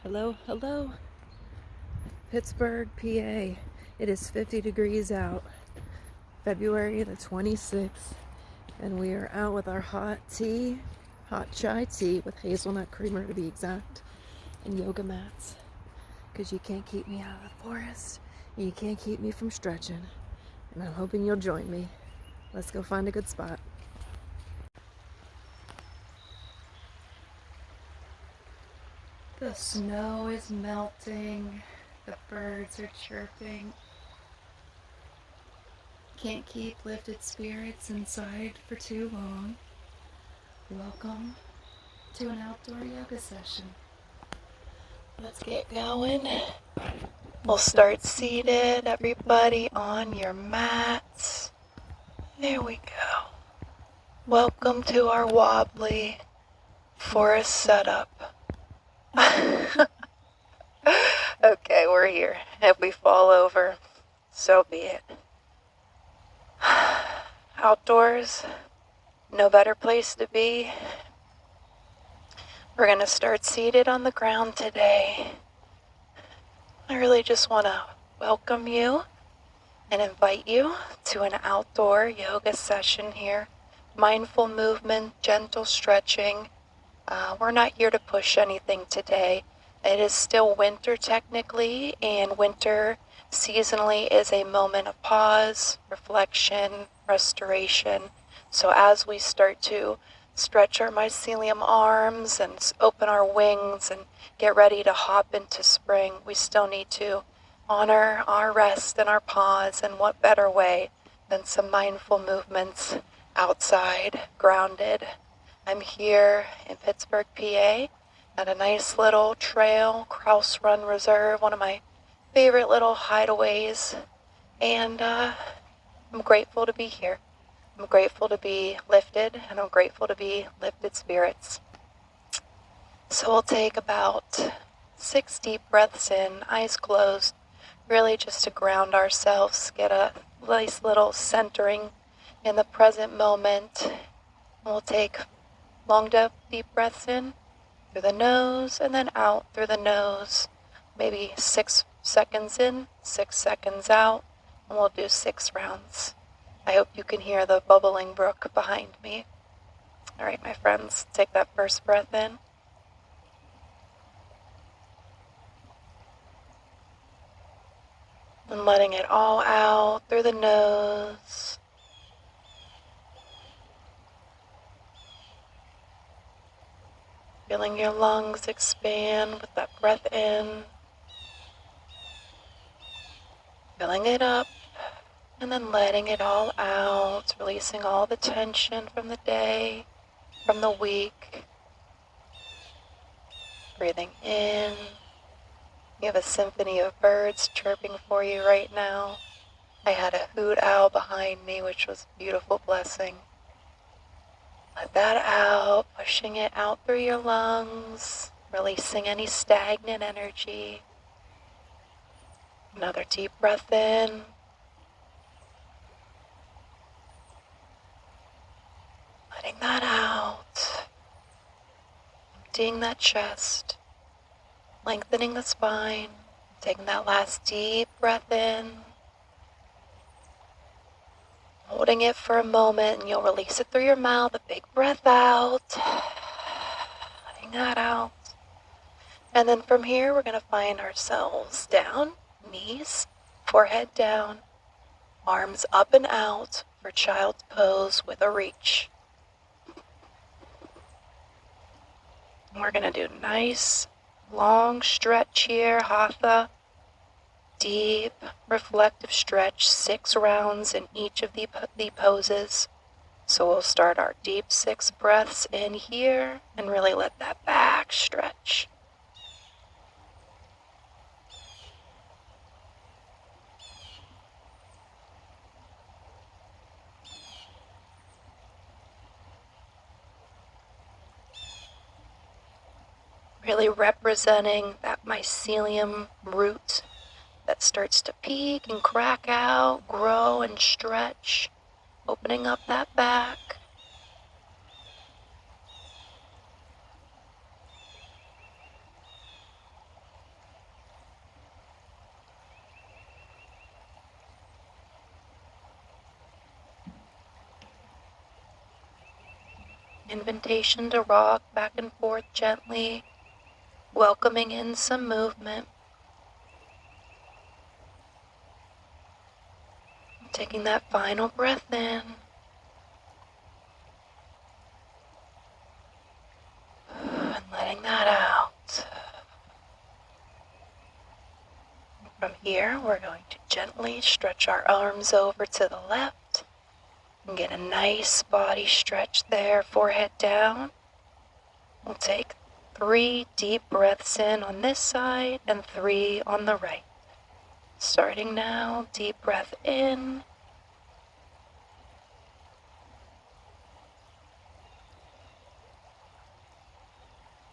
Hello, hello, Pittsburgh, PA. It is 50 degrees out, February the 26th, and we are out with our hot chai tea with hazelnut creamer to be exact, and yoga mats, because you can't keep me out of the forest, and you can't keep me from stretching, and I'm hoping you'll join me. Let's go find a good spot. The snow is melting, the birds are chirping. Can't keep lifted spirits inside for too long. Welcome to an outdoor yoga session. Let's get going. We'll start seated, everybody on your mats. There we go. Welcome to our wobbly forest setup. Okay, we're here. If we fall over, so be it. Outdoors, no better place to be. We're going to start seated on the ground today. I really just want to welcome you and invite you to an outdoor yoga session here. Mindful movement, gentle stretching. We're not here to push anything today. It is still winter technically, and winter seasonally is a moment of pause, reflection, restoration. So as we start to stretch our mycelium arms and open our wings and get ready to hop into spring, we still need to honor our rest and our pause, and what better way than some mindful movements outside, grounded. I'm here in Pittsburgh, PA, at a nice little trail, Crouse Run Reserve, one of my favorite little hideaways, and I'm grateful to be here. I'm grateful to be lifted, and I'm grateful to be lifted spirits. So we'll take about 6 deep breaths in, eyes closed, really just to ground ourselves, get a nice little centering in the present moment. We'll take long, deep breaths in through the nose and then out through the nose. Maybe 6 seconds in, 6 seconds out, and we'll do 6 rounds. I hope you can hear the bubbling brook behind me. All right, my friends, take that first breath in. And letting it all out through the nose. Feeling your lungs expand with that breath in. Filling it up, and then letting it all out, releasing all the tension from the day, from the week. Breathing in. You have a symphony of birds chirping for you right now. I had a hoot owl behind me, which was a beautiful blessing. Let that out, pushing it out through your lungs, releasing any stagnant energy. Another deep breath in. Letting that out. Emptying that chest. Lengthening the spine. Taking that last deep breath in. Holding it for a moment, and you'll release it through your mouth. A big breath out. Letting that out. And then from here, we're going to find ourselves down, knees, forehead down, arms up and out for child's pose with a reach. And we're going to do nice, long stretch here, hatha. Deep, reflective stretch, 6 rounds in each of the poses. So we'll start our deep 6 breaths in here and really let that back stretch. Really representing that mycelium root that starts to peek and crack out, grow and stretch, opening up that back. Invitation to rock back and forth gently, welcoming in some movement. Taking that final breath in. And letting that out. From here, we're going to gently stretch our arms over to the left and get a nice body stretch there, forehead down. We'll take 3 deep breaths in on this side and 3 on the right. Starting now, deep breath in.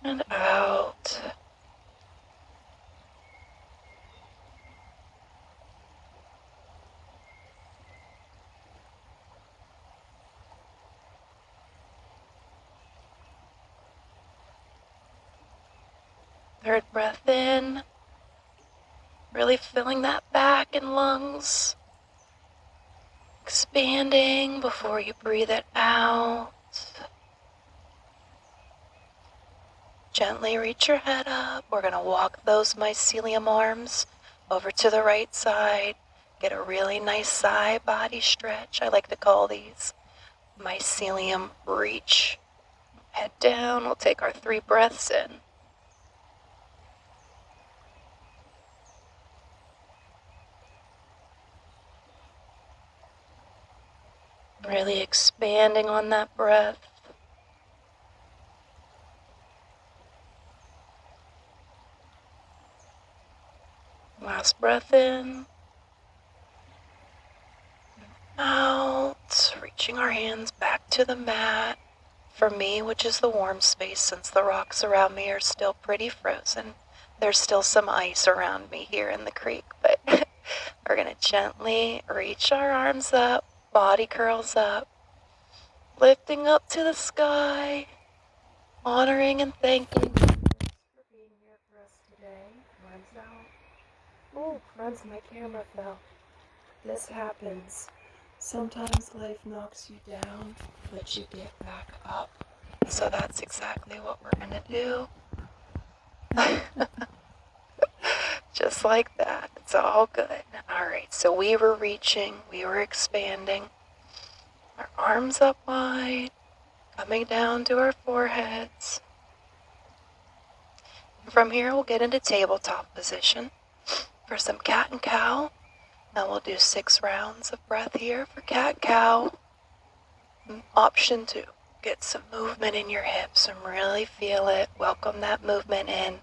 And out. Third breath in. Really filling that back and lungs. Expanding before you breathe it out. Gently reach your head up. We're going to walk those mycelium arms over to the right side. Get a really nice side body stretch. I like to call these mycelium reach. Head down. We'll take our 3 breaths in. Really expanding on that breath. Last breath in. Out. Reaching our hands back to the mat. For me, which is the warm space, since the rocks around me are still pretty frozen. There's still some ice around me here in the creek, but we're going to gently reach our arms up, body curls up, lifting up to the sky, honoring and thanking for being here for us today. Arms out. Oh, friends, my camera fell. This happens. Sometimes life knocks you down, but you get back up. So that's exactly what we're going to do. Just like that. It's all good. All right, so we were reaching, we were expanding. Our arms up wide, coming down to our foreheads. From here, we'll get into tabletop position for some cat and cow. Now we'll do 6 rounds of breath here for cat-cow. Option 2, get some movement in your hips and really feel it. Welcome that movement in.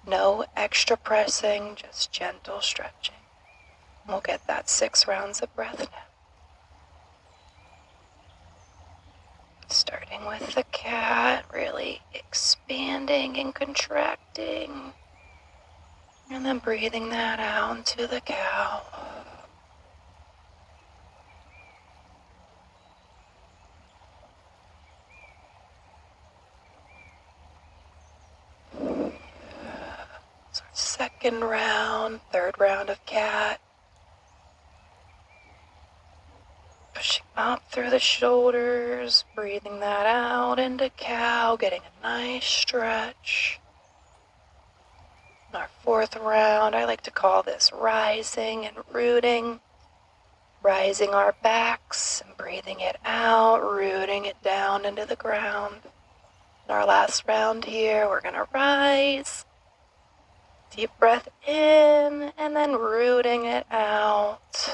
No extra pressing, just gentle stretching. We'll get that 6 rounds of breath now. Starting with the cat, really expanding and contracting. And then breathing that out into the cow. So second round, third round of cat. Pushing up through the shoulders, breathing that out into cow, getting a nice stretch. Our 4th round, I like to call this rising and rooting. Rising our backs and breathing it out, rooting it down into the ground. In our last round here, we're going to rise. Deep breath in, and then rooting it out.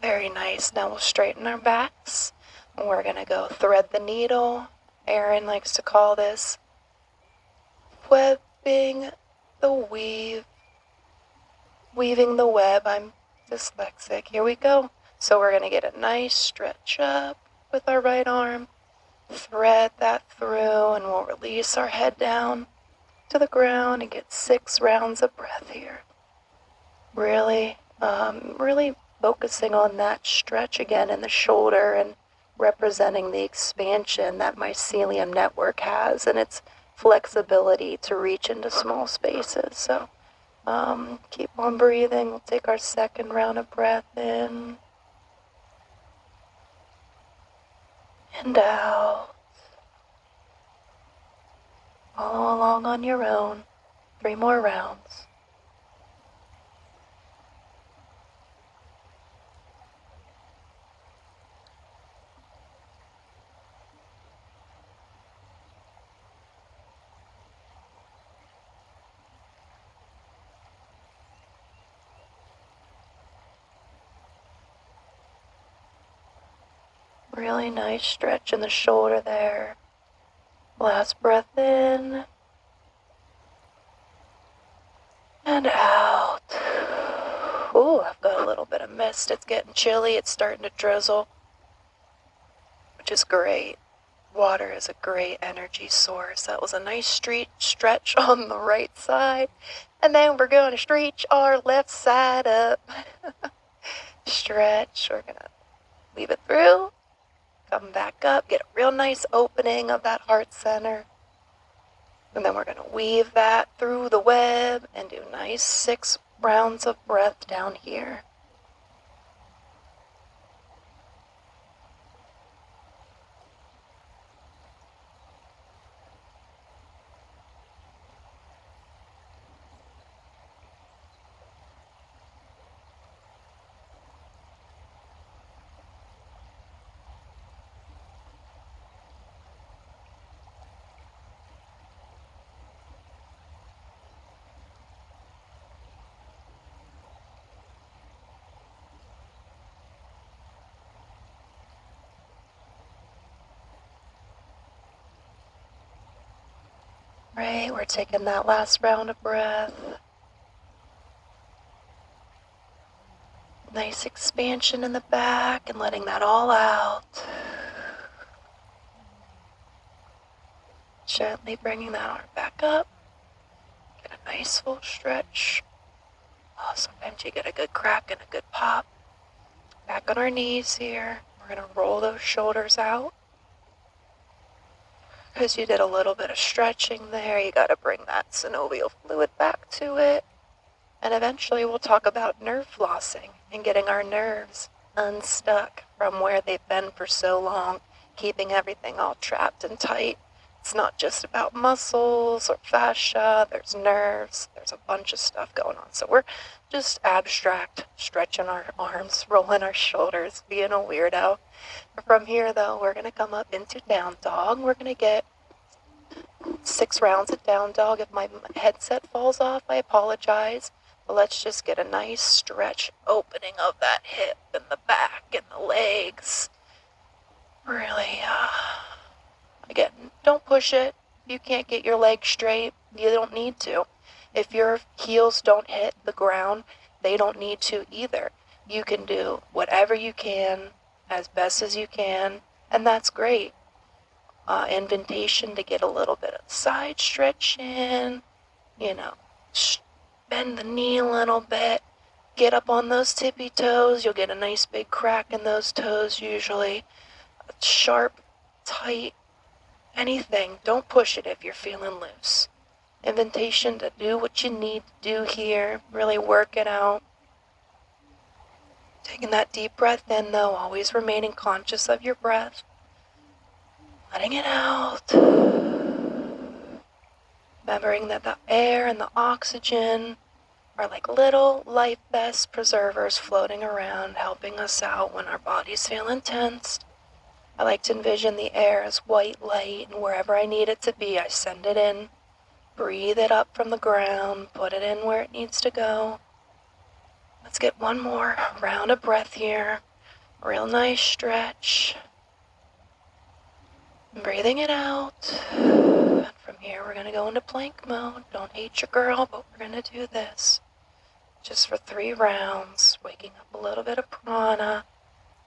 Very nice. Now we'll straighten our backs. And we're going to go thread the needle. Erin likes to call this webbing the weave. Weaving the web. I'm dyslexic. Here we go. So we're going to get a nice stretch up with our right arm. Thread that through, and we'll release our head down to the ground and get 6 rounds of breath here. Really focusing on that stretch again in the shoulder and representing the expansion that mycelium network has and its flexibility to reach into small spaces. So keep on breathing. We'll take our 2nd round of breath in. and out. Follow along on your own. 3 more rounds. Really nice stretch in the shoulder there. Last breath in and out. Ooh, I've got a little bit of mist. It's getting chilly. It's starting to drizzle, which is great. Water is a great energy source. That was a nice stretch on the right side. And then we're going to stretch our left side up. Stretch. We're going to leave it through. Come back up. Get a real nice opening of that heart center. And then we're going to weave that through the web and do nice 6 rounds of breath down here. Right, we're taking that last round of breath. Nice expansion in the back and letting that all out. Gently bringing that arm back up. Get a nice full stretch. Oh, sometimes you get a good crack and a good pop. Back on our knees here. We're going to roll those shoulders out. Because you did a little bit of stretching there, you got to bring that synovial fluid back to it. And eventually we'll talk about nerve flossing and getting our nerves unstuck from where they've been for so long, keeping everything all trapped and tight. It's not just about muscles or fascia, there's nerves, there's a bunch of stuff going on. So we're just abstract, stretching our arms, rolling our shoulders, being a weirdo. From here, though, we're going to come up into down dog. We're going to get 6 rounds of down dog. If my headset falls off, I apologize. But let's just get a nice stretch, opening of that hip and the back and the legs. Really, again, don't push it. You can't get your legs straight. You don't need to. If your heels don't hit the ground, they don't need to either. You can do whatever you can as best as you can, and that's great. Invitation to get a little bit of side stretch in, bend the knee a little bit, get up on those tippy toes. You'll get a nice big crack in those toes usually. Sharp, tight, anything. Don't push it if you're feeling loose. Invitation to do what you need to do here, really work it out. Taking that deep breath in, though, always remaining conscious of your breath. Letting it out. Remembering that the air and the oxygen are like little life vest preservers floating around, helping us out when our body's feeling tensed. I like to envision the air as white light, and wherever I need it to be, I send it in. Breathe it up from the ground, put it in where it needs to go. Let's get one more round of breath here. Real nice stretch. Breathing it out. And from here, we're going to go into plank mode. Don't hate your girl, but we're going to do this. Just for 3 rounds, waking up a little bit of prana.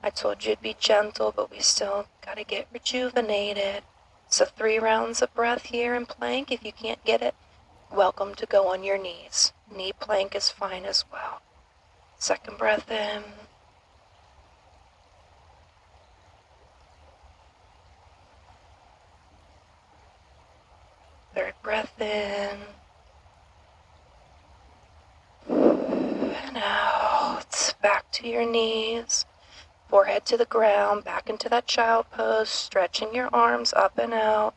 I told you to be gentle, but we still got to get rejuvenated. So 3 rounds of breath here in plank. If you can't get it, welcome to go on your knees. Knee plank is fine as well. Second breath in. Third breath in. And out. Back to your knees. forehead to the ground, back into that child pose, stretching your arms up and out.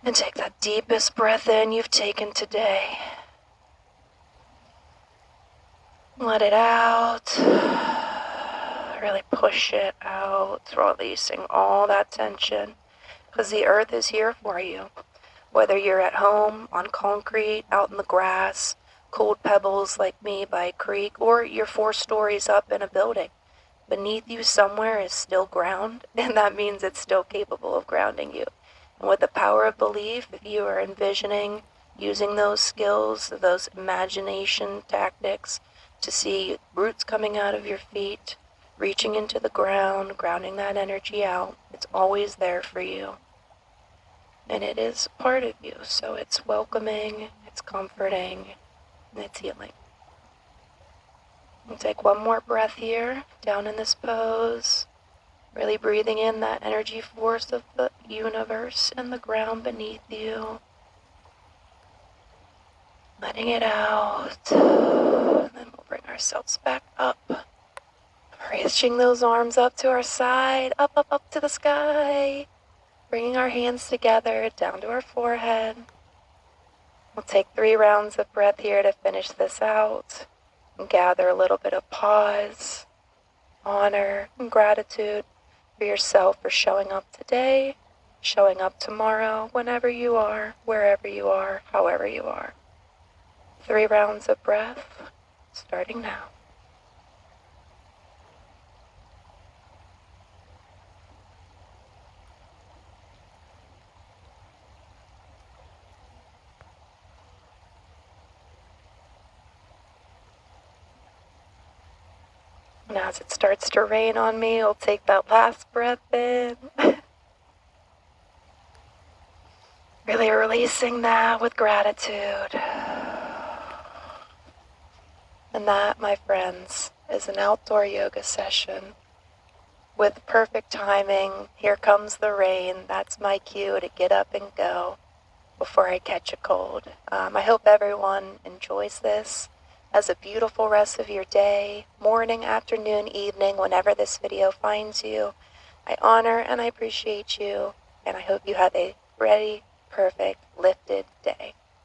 And take that deepest breath in you've taken today. Let it out. Really push it out, releasing all that tension. Because the earth is here for you. Whether you're at home, on concrete, out in the grass, cold pebbles like me by a creek, or you're 4 stories up in a building. Beneath you somewhere is still ground, and that means it's still capable of grounding you. And with the power of belief, if you are envisioning using those skills, those imagination tactics to see roots coming out of your feet, reaching into the ground, grounding that energy out, it's always there for you. And it is part of you, so it's welcoming, it's comforting, and it's healing. And take one more breath here, down in this pose. Really breathing in that energy force of the universe and the ground beneath you. Letting it out. And then we'll bring ourselves back up. Reaching those arms up to our side, up, up, up to the sky. Bringing our hands together down to our forehead. We'll take 3 rounds of breath here to finish this out. And gather a little bit of pause, honor, and gratitude for yourself for showing up today, showing up tomorrow, whenever you are, wherever you are, however you are. 3 rounds of breath, starting now. And as it starts to rain on me, I'll take that last breath in. Really releasing that with gratitude. And that, my friends, is an outdoor yoga session with perfect timing. Here comes the rain. That's my cue to get up and go before I catch a cold. I hope everyone enjoys this. Has a beautiful rest of your day, morning, afternoon, evening, whenever this video finds you. I honor and I appreciate you, and I hope you have a ready, perfect, lifted day.